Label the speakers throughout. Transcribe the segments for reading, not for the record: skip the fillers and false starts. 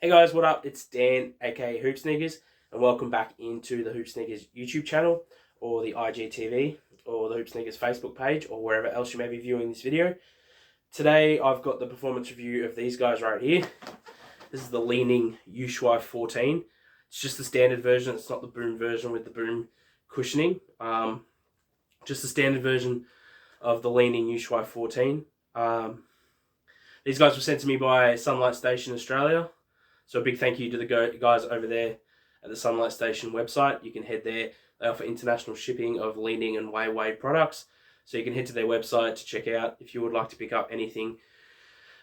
Speaker 1: Hey guys, what up? It's Dan, aka Hoop Sneakers, and welcome back into the Hoop Sneakers YouTube channel, or the IGTV, or the Hoop Sneakers Facebook page, or wherever else you may be viewing this video. Today, I've got the performance review of these guys right here. This is the Li-Ning Yu Shuai 14. It's just the standard version. It's not the boom version with the boom cushioning. Just the standard version of the Li-Ning Yu Shuai 14. These guys were sent to me by Sunlight Station Australia. So a big thank you to the guys over there at the Sunlight Station website. You can head there. They offer international shipping of Li-Ning and Wei products. So you can head to their website to check out if you would like to pick up anything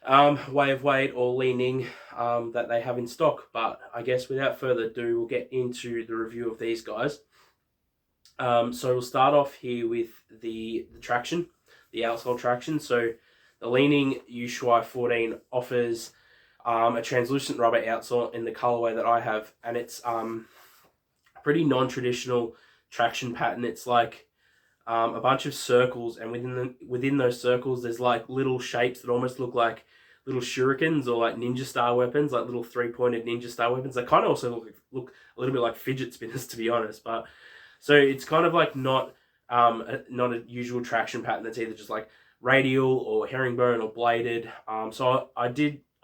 Speaker 1: Wei or Li-Ning that they have in stock. But I guess without further ado, we'll get into the review of these guys. So we'll start off here with the traction, the outsole traction. So the Li-Ning Yu Shuai 14 offers a translucent rubber outsole in the colorway that I have, and it's a pretty non-traditional traction pattern. It's like a bunch of circles, and within those circles there's like little shapes that almost look like little shurikens or like ninja star weapons, like little three-pointed ninja star weapons. They kind of also look a little bit like fidget spinners, to be honest. But so it's kind of like not a usual traction pattern that's either just like radial or herringbone or bladed. So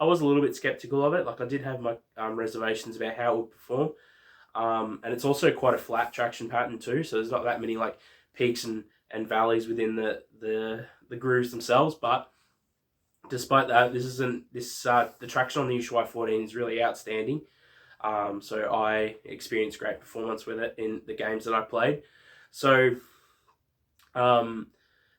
Speaker 1: I was a little bit skeptical of it. Like I did have my reservations about how it would perform. And it's also quite a flat traction pattern too. So there's not that many like peaks and valleys within the grooves themselves. But despite that, the traction on the Yu Shuai 14 is really outstanding. So I experienced great performance with it in the games that I played. So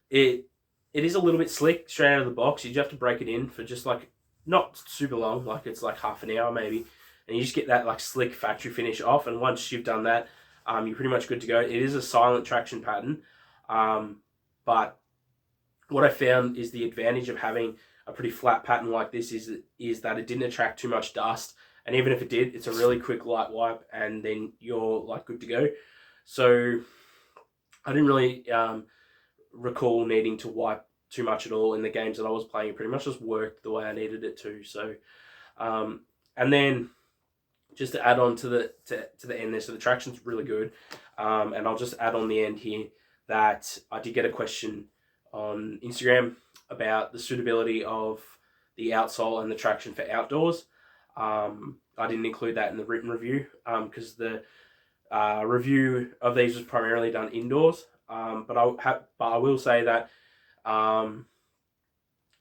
Speaker 1: it is a little bit slick straight out of the box. You just have to break it in for just like not super long, like it's like half an hour maybe, and you just get that like slick factory finish off. And once you've done that, you're pretty much good to go. It is a silent traction pattern, but what I found is the advantage of having a pretty flat pattern like this is that it didn't attract too much dust, and even if it did, it's a really quick light wipe, and then you're like good to go. So I didn't really recall needing to wipe too much at all in the games that I was playing. It pretty much just worked the way I needed it to. So, and then just to add on to the end there, so the traction's really good. And I'll just add on the end here that I did get a question on Instagram about the suitability of the outsole and the traction for outdoors. I didn't include that in the written review because the review of these was primarily done indoors. But I will say that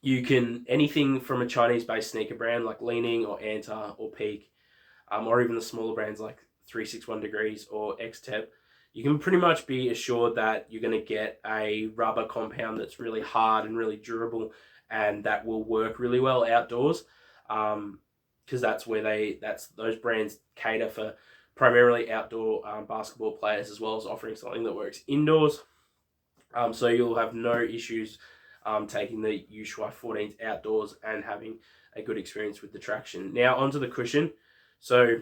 Speaker 1: you can, anything from a Chinese-based sneaker brand like Li-Ning or Anta or Peak, or even the smaller brands like 361 Degrees or X-Tep, you can pretty much be assured that you're going to get a rubber compound that's really hard and really durable, and that will work really well outdoors. Because that's where those brands cater for primarily outdoor basketball players, as well as offering something that works indoors. So you'll have no issues taking the Yu Shuai 14s outdoors and having a good experience with the traction. Now onto the cushion. So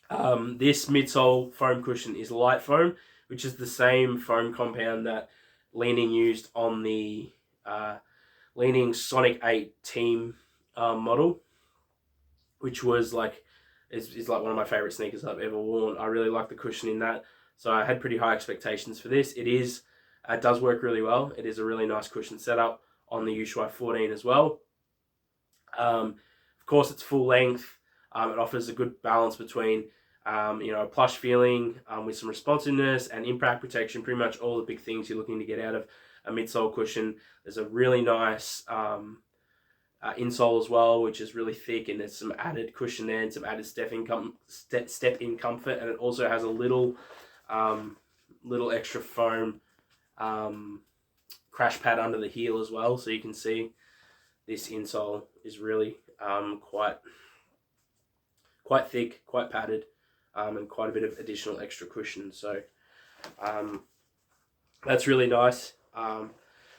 Speaker 1: this midsole foam cushion is light foam, which is the same foam compound that Li-Ning used on the Li-Ning Sonic 8 team model, which was like is like one of my favorite sneakers I've ever worn. I really like the cushion in that, so I had pretty high expectations for this. It does work really well. It is a really nice cushion setup on the Yu Shuai 14 as well. Of course, it's full length. It offers a good balance between a plush feeling with some responsiveness and impact protection. Pretty much all the big things you're looking to get out of a midsole cushion. There's a really nice insole as well, which is really thick, and there's some added cushion there and some added step in comfort. And it also has a little extra foam crash pad under the heel as well, so you can see this insole is really quite thick, quite padded, and quite a bit of additional extra cushion. So that's really nice.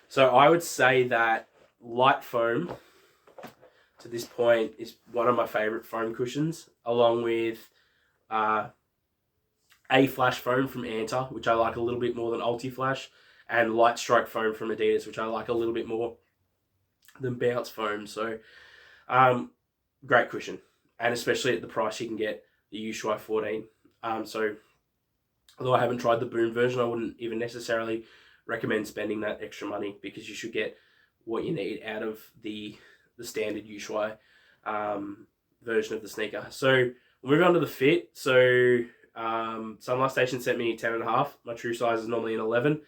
Speaker 1: So I would say that light foam to this point is one of my favorite foam cushions, along with A Flash foam from Anta, which I like a little bit more than Ulti Flash, and Light Strike foam from Adidas, which I like a little bit more than Bounce foam. So great cushion. and especially at the price you can get the Yu Shuai 14. So although I haven't tried the Boom version, I wouldn't even necessarily recommend spending that extra money, because you should get what you need out of the standard Yu Shuai version of the sneaker. So we'll move on to the fit. So Sunlight Station sent me 10.5. My true size is normally an 11,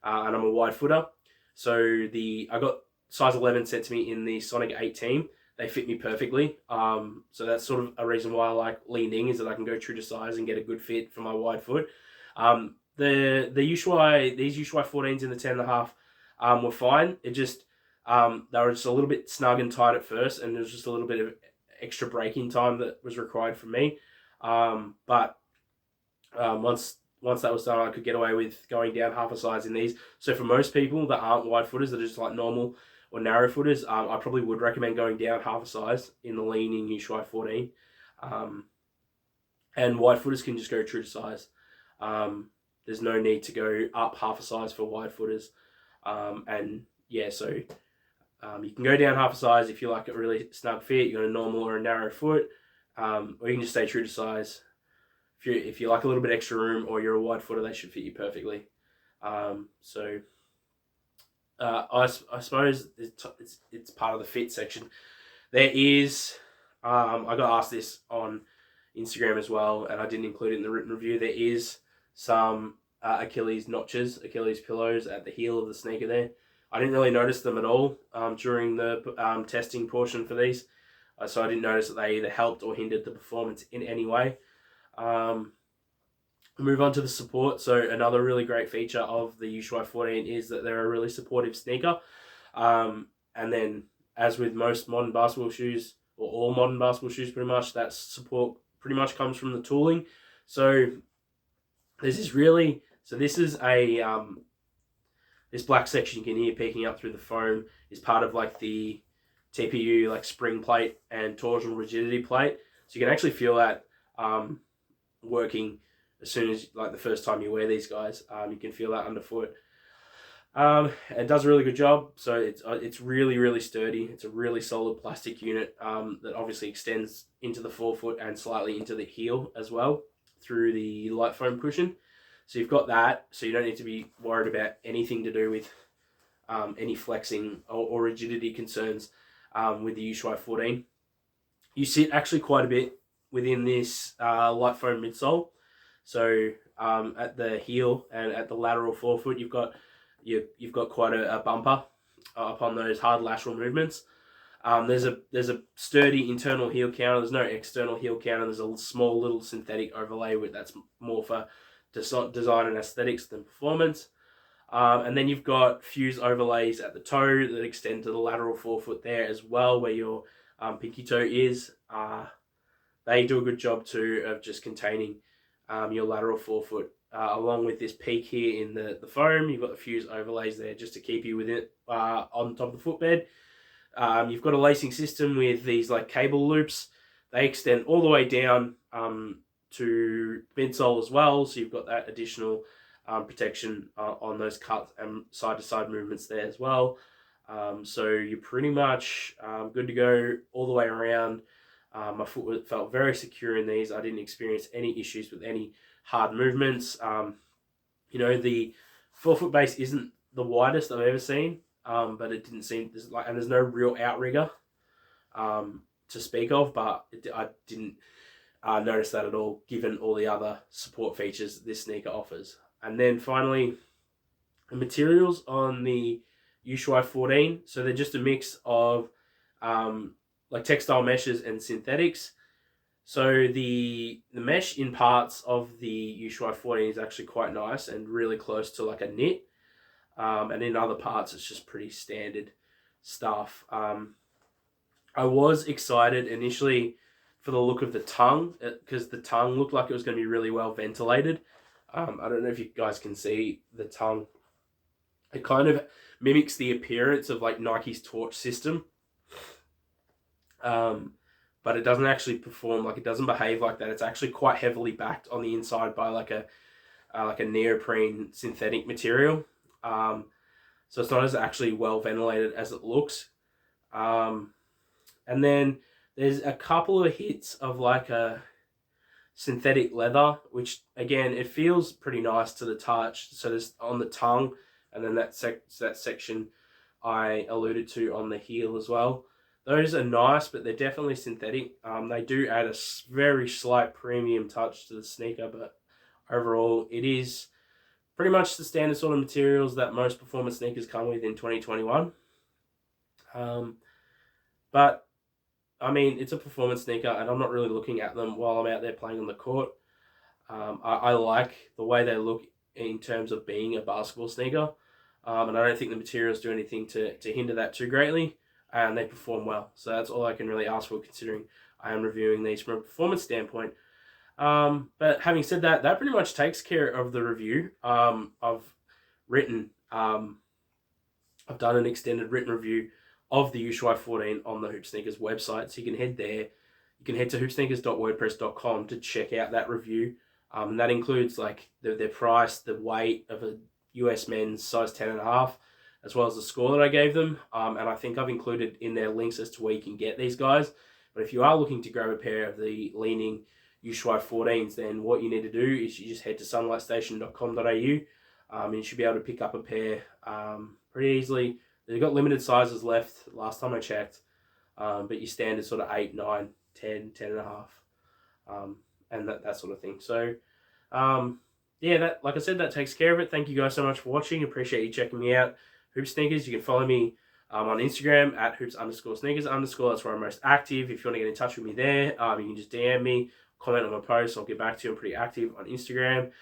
Speaker 1: and I'm a wide footer. So I got size 11 sent to me in the Sonic 8 team. They fit me perfectly. So that's sort of a reason why I like Li-Ning, is that I can go true to size and get a good fit for my wide foot. The Yu Shuai, these Yu Shuai 14s in the 10.5 were fine. It just they were just a little bit snug and tight at first, and there was just a little bit of extra braking time that was required from me. But once that was done, I could get away with going down half a size in these. So for most people that aren't wide footers, that are just like normal or narrow footers, I probably would recommend going down half a size in the Li-Ning Yu Shuai 14. And wide footers can just go true to size. There's no need to go up half a size for wide footers. And yeah, so you can go down half a size if you like a really snug fit, you got a normal or a narrow foot, or you can just stay true to size. If you like a little bit extra room, or you're a wide footer, they should fit you perfectly. So I suppose it's part of the fit section. There is, I got asked this on Instagram as well, and I didn't include it in the written review. There is some Achilles notches, Achilles pillows at the heel of the sneaker there. I didn't really notice them at all during the testing portion for these. So I didn't notice that they either helped or hindered the performance in any way. Move on to the support. So another really great feature of the Yu Shuai 14 is that they're a really supportive sneaker. And then, as with most modern basketball shoes, or all modern basketball shoes pretty much, that support pretty much comes from the tooling. So this is a this black section you can hear peeking up through the foam is part of like the TPU like spring plate and torsional rigidity plate. So you can actually feel that working as soon as, like, the first time you wear these guys. You can feel that underfoot. It does a really good job. So it's really, really sturdy. It's a really solid plastic unit that obviously extends into the forefoot and slightly into the heel as well through the light foam cushion. So you've got that, so you don't need to be worried about anything to do with any flexing or rigidity concerns with the Yu Shuai 14. You sit actually quite a bit within this light foam midsole. So at the heel and at the lateral forefoot, you've got quite a bumper upon those hard lateral movements. There's a sturdy internal heel counter. There's no external heel counter. There's a small little synthetic overlay that's more for design and aesthetics than performance. And then you've got fuse overlays at the toe that extend to the lateral forefoot there as well, where your pinky toe is. They do a good job too of just containing your lateral forefoot. Along with this peak here in the foam, you've got the fuse overlays there just to keep you with it on top of the footbed. You've got a lacing system with these like cable loops. They extend all the way down to midsole as well, so you've got that additional protection on those cuts and side-to-side movements there as well. So you're pretty much good to go all the way around. My foot felt very secure in these. I didn't experience any issues with any hard movements. The forefoot base isn't the widest I've ever seen, but it didn't seem and there's no real outrigger to speak of, but I didn't notice that at all, given all the other support features this sneaker offers. And then finally, the materials on the Yu Shuai 14. So they're just a mix of like textile meshes and synthetics. So the mesh in parts of the Yu Shuai 14 is actually quite nice and really close to like a knit. And in other parts, it's just pretty standard stuff. I was excited initially for the look of the tongue, because the tongue looked like it was going to be really well ventilated. I don't know if you guys can see the tongue. It kind of mimics the appearance of like Nike's torch system. But it doesn't actually perform, like, it doesn't behave like that. It's actually quite heavily backed on the inside by like a neoprene synthetic material. So it's not as actually well ventilated as it looks. And then There's a couple of hits of like a synthetic leather, which again, it feels pretty nice to the touch. So there's on the tongue, and then that section I alluded to on the heel as well. Those are nice, but they're definitely synthetic. They do add a very slight premium touch to the sneaker, but overall, it is pretty much the standard sort of materials that most performance sneakers come with in 2021. But I mean, it's a performance sneaker, and I'm not really looking at them while I'm out there playing on the court. I like the way they look in terms of being a basketball sneaker, and I don't think the materials do anything to hinder that too greatly, and they perform well. So that's all I can really ask for, considering I am reviewing these from a performance standpoint. But having said that, that pretty much takes care of the review. I've done an extended written review of the Yu Shuai 14 on the Hoop Sneakers website, so you can head there. You can head to hoopsneakers.wordpress.com to check out that review. And that includes like their price, the weight of a US men's size 10.5, as well as the score that I gave them. And I think I've included in there links as to where you can get these guys. But if you are looking to grab a pair of the Li-Ning Yu Shuai 14s, then what you need to do is you just head to sunlightstation.com.au. And you should be able to pick up a pair pretty easily. They've got limited sizes left last time I checked, but your standard sort of 8, 9, 10, 10.5, and that sort of thing. So, yeah, that, like I said, that takes care of it. Thank you guys so much for watching. Appreciate you checking me out. Hoop Sneakers, you can follow me on Instagram at hoops_sneakers_. That's where I'm most active. If you want to get in touch with me there, you can just DM me, comment on my post. I'll get back to you. I'm pretty active on Instagram.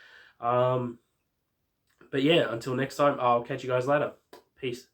Speaker 1: But yeah, until next time, I'll catch you guys later. Peace.